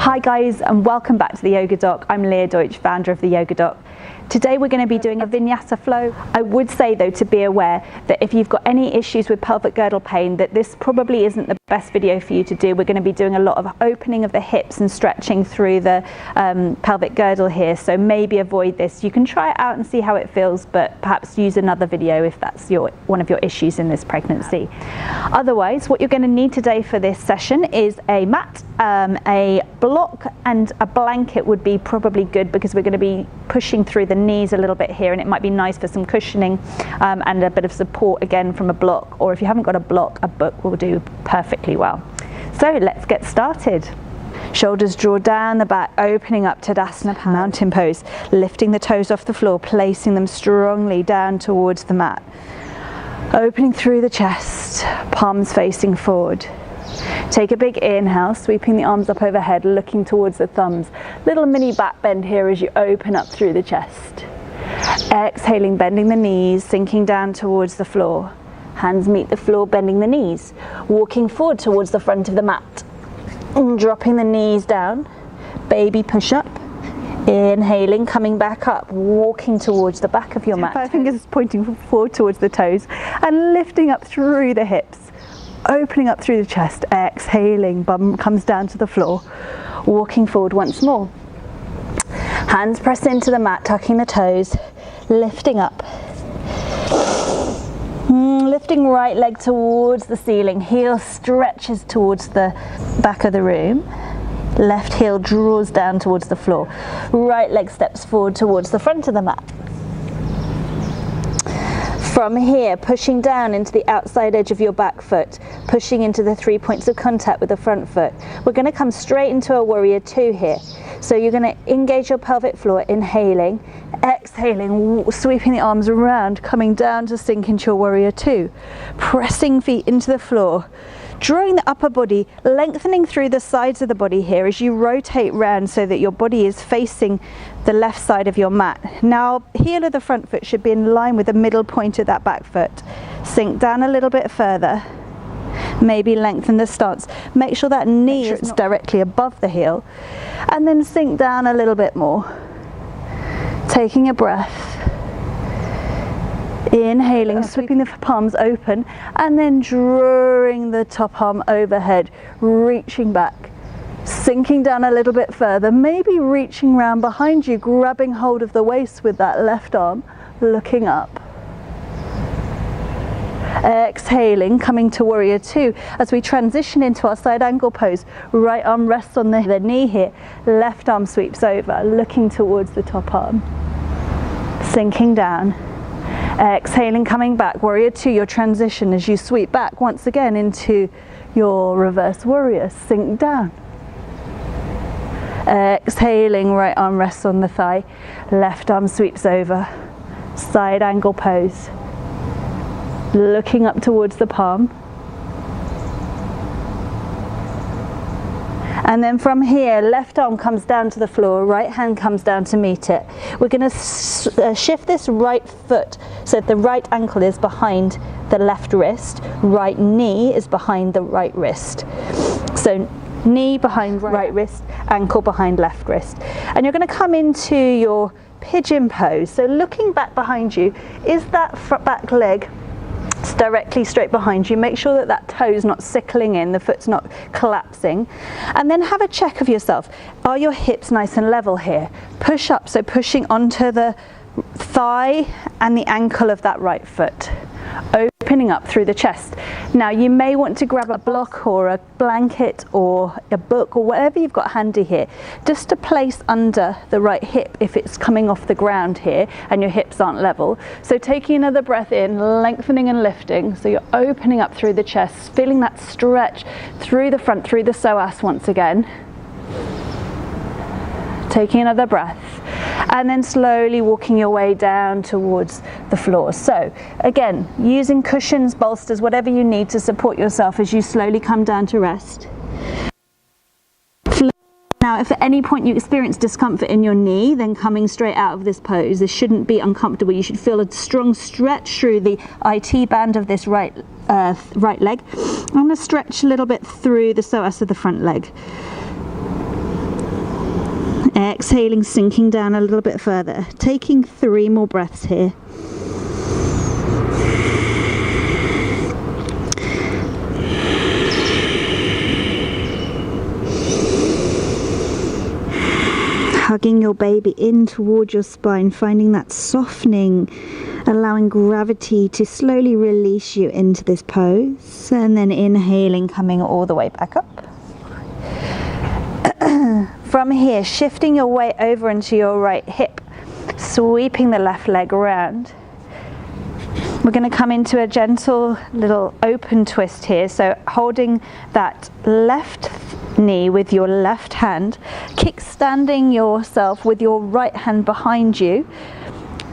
Hi guys, and welcome back to the Yoga Doc. I'm Leah Deutsch, founder of the Yoga Doc. Today we're going to be doing a vinyasa flow. I would say though to be aware that if you've got any issues with pelvic girdle pain, that this probably isn't the best video for you to do. We're going to be doing a lot of opening of the hips and stretching through the pelvic girdle here, so maybe avoid this. You can try it out and see how it feels, but perhaps use another video if that's one of your issues in this pregnancy. Otherwise, what you're going to need today for this session is a mat, a block and a blanket would be probably good, because we're going to be pushing through the knees a little bit here, and it might be nice for some cushioning and a bit of support again from a block, or if you haven't got a block, a book will do perfectly well. So let's get started. Shoulders draw down the back, opening up Tadasana, mountain pose, lifting the toes off the floor, placing them strongly down towards the mat, opening through the chest, palms facing forward. Take a big inhale, sweeping the arms up overhead, looking towards the thumbs. Little mini back bend here as you open up through the chest. Exhaling, bending the knees, sinking down towards the floor. Hands meet the floor, bending the knees. Walking forward towards the front of the mat. Dropping the knees down. Baby push up. Inhaling, coming back up, walking towards the back of your mat. 5 fingers pointing forward towards the toes and lifting up through the hips. Opening up through the chest, exhaling, bum comes down to the floor, walking forward once more. Hands press into the mat, tucking the toes, lifting up. Lifting right leg towards the ceiling, heel stretches towards the back of the room. Left heel draws down towards the floor. Right leg steps forward towards the front of the mat. From here, pushing down into the outside edge of your back foot, pushing into the 3 points of contact with the front foot. We're going to come straight into a warrior two here. So you're going to engage your pelvic floor, inhaling, exhaling, sweeping the arms around, coming down to sink into your warrior two. Pressing feet into the floor, drawing the upper body, lengthening through the sides of the body here as you rotate round so that your body is facing the left side of your mat. Now, heel of the front foot should be in line with the middle point of that back foot. Sink down a little bit further. Maybe lengthen the stance. Make sure that knee is directly above the heel. And then sink down a little bit more. Taking a breath. Inhaling, sweeping the palms open, and then drawing the top arm overhead, reaching back, sinking down a little bit further, maybe reaching round behind you, grabbing hold of the waist with that left arm, looking up. Exhaling, coming to warrior two as we transition into our side angle pose. Right arm rests on the knee here, left arm sweeps over, looking towards the top arm, sinking down. Exhaling, coming back, warrior two, your transition as you sweep back once again into your reverse warrior, sink down. Exhaling, right arm rests on the thigh, left arm sweeps over, side angle pose, looking up towards the palm. And then from here, left arm comes down to the floor, right hand comes down to meet it. We're going to shift this right foot so the right ankle is behind the left wrist, right knee is behind the right wrist. So knee behind right wrist, ankle behind left wrist. And you're going to come into your pigeon pose. So looking back behind you, is that front back leg directly straight behind you? Make sure that that toe's not sickling in, the foot's not collapsing, and then have a check of yourself. Are your hips nice and level here? Push up, so pushing onto the thigh and the ankle of that right foot, opening up through the chest. Now you may want to grab a block or a blanket or a book or whatever you've got handy here, just to place under the right hip if it's coming off the ground here and your hips aren't level. So taking another breath in, lengthening and lifting, so you're opening up through the chest, feeling that stretch through the front, through the psoas once again. Taking another breath, and then slowly walking your way down towards the floor. So again, using cushions, bolsters, whatever you need to support yourself as you slowly come down to rest. Now, if at any point you experience discomfort in your knee, then coming straight out of this pose, this shouldn't be uncomfortable. You should feel a strong stretch through the IT band of this right leg. I'm going to stretch a little bit through the psoas of the front leg. Exhaling, sinking down a little bit further. Taking 3 more breaths here. Hugging your baby in towards your spine, finding that softening, allowing gravity to slowly release you into this pose, and then inhaling, coming all the way back up. From here, shifting your weight over into your right hip, sweeping the left leg around. We're going to come into a gentle little open twist here, so holding that left knee with your left hand, kickstanding yourself with your right hand behind you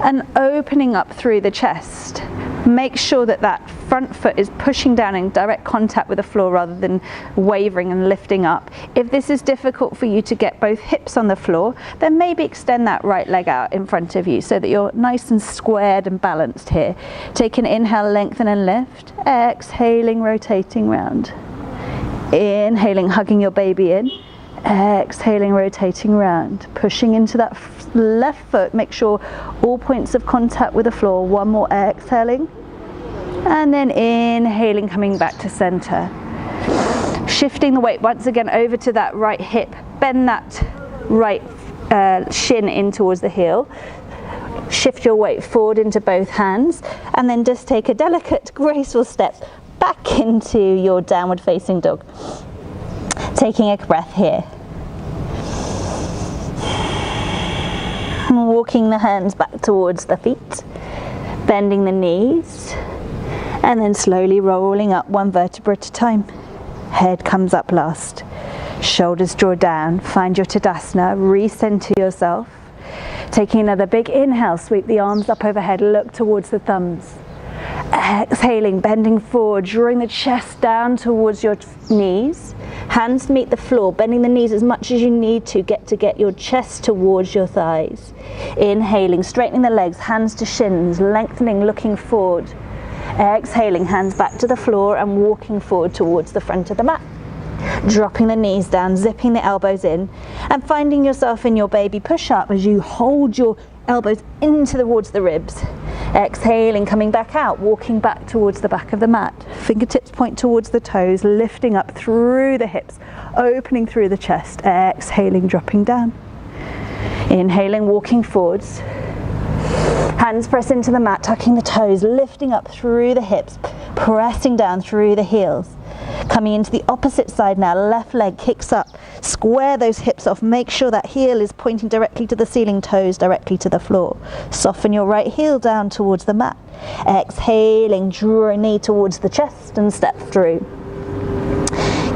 and opening up through the chest. Make sure that that front foot is pushing down in direct contact with the floor rather than wavering and lifting up. If this is difficult for you to get both hips on the floor, then maybe extend that right leg out in front of you so that you're nice and squared and balanced here. Take an inhale, lengthen and lift. Exhaling, rotating round. Inhaling, hugging your baby in. Exhaling, rotating round. Pushing into that left foot. Make sure all points of contact with the floor. One more, exhaling. And then inhaling, coming back to center. Shifting the weight once again over to that right hip. Bend that right shin in towards the heel. Shift your weight forward into both hands. And then just take a delicate, graceful step back into your downward facing dog. Taking a breath here. Walking the hands back towards the feet. Bending the knees. And then slowly rolling up one vertebra at a time. Head comes up last. Shoulders draw down. Find your Tadasana. Recenter yourself. Taking another big inhale. Sweep the arms up overhead. Look towards the thumbs. Exhaling, bending forward, drawing the chest down towards your knees. Hands meet the floor, bending the knees as much as you need to get your chest towards your thighs. Inhaling, straightening the legs, hands to shins, lengthening, looking forward. Exhaling, hands back to the floor and walking forward towards the front of the mat. Dropping the knees down, zipping the elbows in, and finding yourself in your baby push-up as you hold your elbows towards the ribs. Exhaling, coming back out, walking back towards the back of the mat. Fingertips point towards the toes, lifting up through the hips, opening through the chest. Exhaling, dropping down. Inhaling, walking forwards. Hands press into the mat, tucking the toes, lifting up through the hips, pressing down through the heels. Coming into the opposite side now, left leg kicks up, square those hips off, make sure that heel is pointing directly to the ceiling, toes directly to the floor. Soften your right heel down towards the mat. Exhaling, draw a knee towards the chest and step through.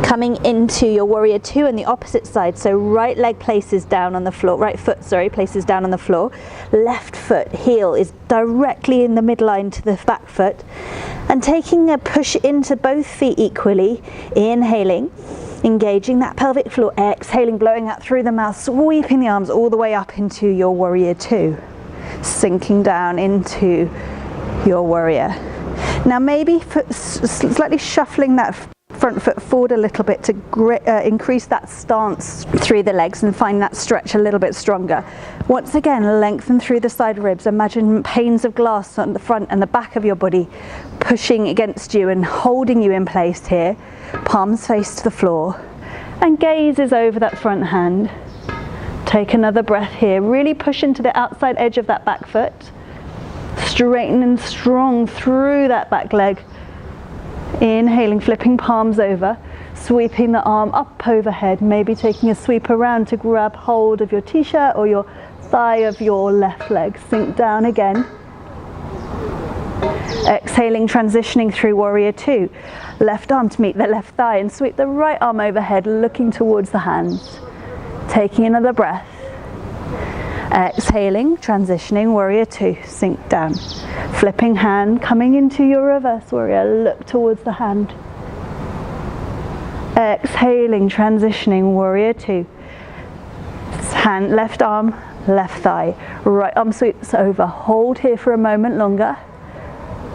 Coming into your warrior 2 on the opposite side, so right leg places down on the floor, right foot, places down on the floor. Left foot, heel is directly in the midline to the back foot. And taking a push into both feet equally, inhaling, engaging that pelvic floor, exhaling, blowing out through the mouth, sweeping the arms all the way up into your warrior 2. Sinking down into your warrior. Now maybe slightly shuffling that front foot forward a little bit to increase that stance through the legs and find that stretch a little bit stronger. Once again, lengthen through the side ribs. Imagine panes of glass on the front and the back of your body pushing against you and holding you in place here. Palms face to the floor and gazes over that front hand. Take another breath here. Really push into the outside edge of that back foot. Straighten and strong through that back leg. Inhaling, flipping palms over, sweeping the arm up overhead, maybe taking a sweep around to grab hold of your t-shirt or your thigh of your left leg. Sink down again. Exhaling, transitioning through warrior 2. Left arm to meet the left thigh and sweep the right arm overhead, looking towards the hands. Taking another breath. Exhaling, transitioning, warrior 2, sink down. Flipping hand, coming into your reverse warrior, look towards the hand. Exhaling, transitioning, warrior 2. Hand, left arm, left thigh. Right arm sweeps over, hold here for a moment longer.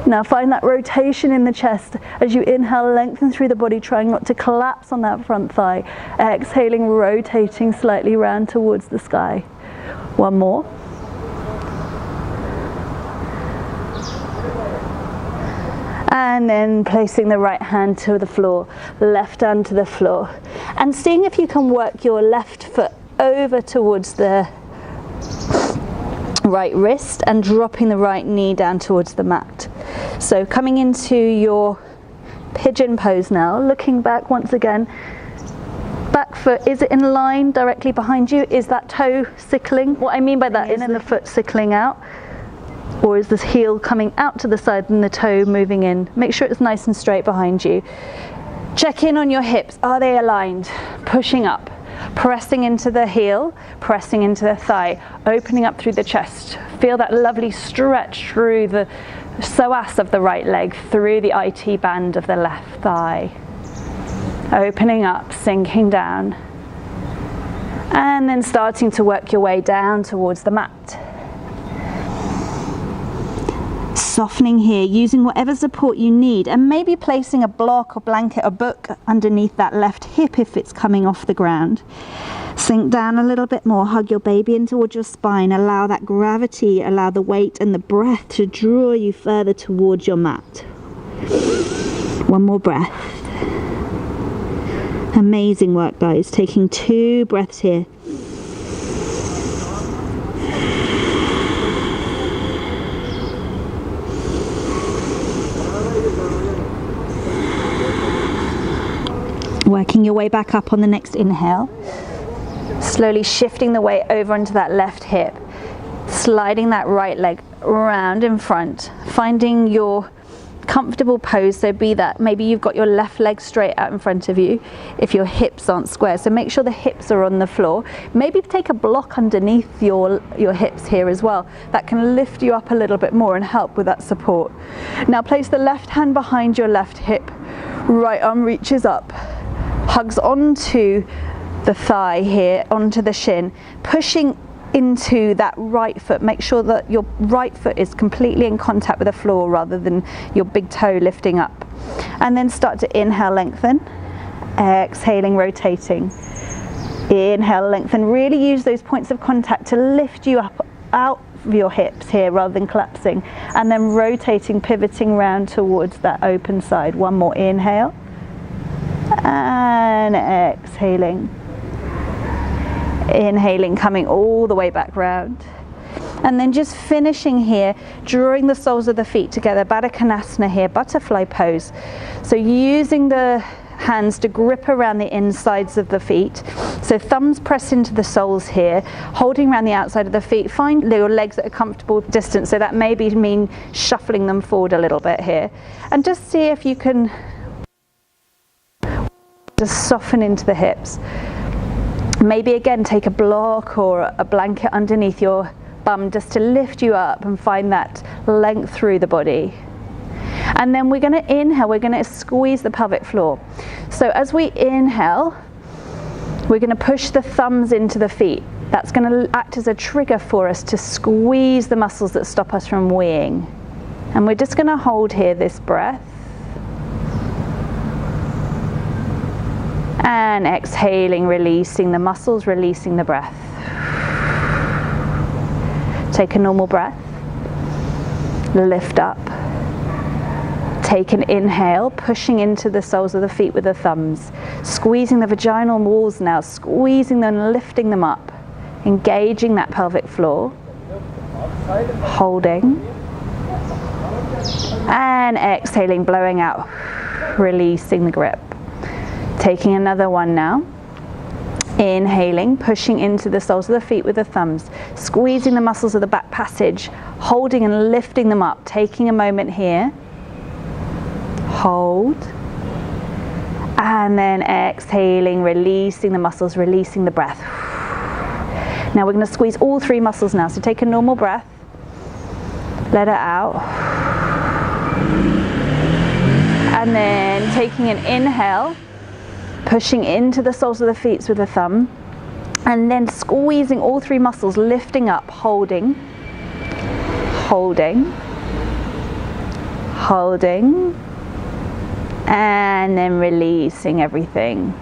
Now find that rotation in the chest as you inhale, lengthen through the body, trying not to collapse on that front thigh. Exhaling, rotating slightly round towards the sky. One more. And then placing the right hand to the floor, left hand to the floor. And seeing if you can work your left foot over towards the right wrist and dropping the right knee down towards the mat. So coming into your pigeon pose now, looking back once again. Back foot, is it in line directly behind you? Is that toe sickling? What I mean by that is the foot sickling out, or is this heel coming out to the side and the toe moving in? Make sure it's nice and straight behind you. Check in on your hips. Are they aligned? Pushing up, pressing into the heel, pressing into the thigh, opening up through the chest. Feel that lovely stretch through the psoas of the right leg, through the IT band of the left thigh. Opening up, sinking down, and then starting to work your way down towards the mat. Softening here, using whatever support you need, and maybe placing a block or blanket or book underneath that left hip if it's coming off the ground. Sink down a little bit more, hug your baby in towards your spine, allow that gravity, allow the weight and the breath to draw you further towards your mat. One more breath. Amazing work, guys. Taking 2 breaths here. Working your way back up on the next inhale. Slowly shifting the weight over onto that left hip. Sliding that right leg around in front. Finding your comfortable pose, so be that maybe you've got your left leg straight out in front of you if your hips aren't square, so make sure the hips are on the floor. Maybe take a block underneath your hips here as well. That can lift you up a little bit more and help with that support. Now place the left hand behind your left hip, right arm reaches up, hugs onto the thigh here, onto the shin, pushing into that right foot. Make sure that your right foot is completely in contact with the floor rather than your big toe lifting up. And then start to inhale, lengthen, exhaling, rotating. Inhale, lengthen. Really use those points of contact to lift you up out of your hips here rather than collapsing. And then rotating, pivoting round towards that open side. One more inhale and exhaling. Inhaling, coming all the way back round. And then just finishing here, drawing the soles of the feet together, Baddha Konasana here, butterfly pose. So using the hands to grip around the insides of the feet. So thumbs press into the soles here, holding around the outside of the feet. Find your legs at a comfortable distance, so that maybe mean shuffling them forward a little bit here. And just see if you can just soften into the hips. Maybe again take a block or a blanket underneath your bum just to lift you up and find that length through the body. And then we're going to inhale, we're going to squeeze the pelvic floor. So as we inhale, we're going to push the thumbs into the feet. That's going to act as a trigger for us to squeeze the muscles that stop us from weeing. And we're just going to hold here this breath. And exhaling, releasing the muscles, releasing the breath. Take a normal breath. Lift up. Take an inhale, pushing into the soles of the feet with the thumbs. Squeezing the vaginal walls now, squeezing them, lifting them up. Engaging that pelvic floor. Holding. And exhaling, blowing out. Releasing the grip. Taking another one now. Inhaling, pushing into the soles of the feet with the thumbs, squeezing the muscles of the back passage, holding and lifting them up. Taking a moment here. Hold. And then exhaling, releasing the muscles, releasing the breath. Now we're going to squeeze all 3 muscles now. So take a normal breath. Let it out. And then taking an inhale, pushing into the soles of the feet with the thumb, and then squeezing all 3 muscles, lifting up, holding, holding, holding, and then releasing everything.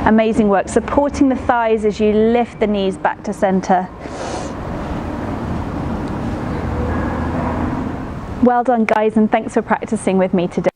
Amazing work, supporting the thighs as you lift the knees back to center. Well done, guys, and thanks for practicing with me today.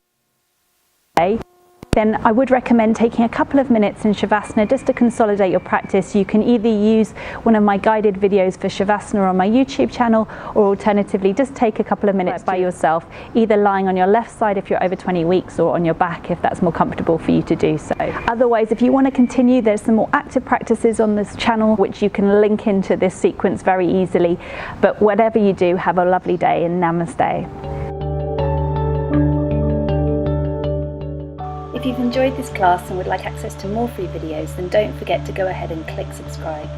Then I would recommend taking a couple of minutes in Shavasana just to consolidate your practice. You can either use one of my guided videos for Shavasana on my YouTube channel, or alternatively just take a couple of minutes by yourself, either lying on your left side if you're over 20 weeks, or on your back if that's more comfortable for you to do so. Otherwise, if you want to continue, there's some more active practices on this channel which you can link into this sequence very easily. But whatever you do, have a lovely day, and namaste. If you've enjoyed this class and would like access to more free videos, then don't forget to go ahead and click subscribe.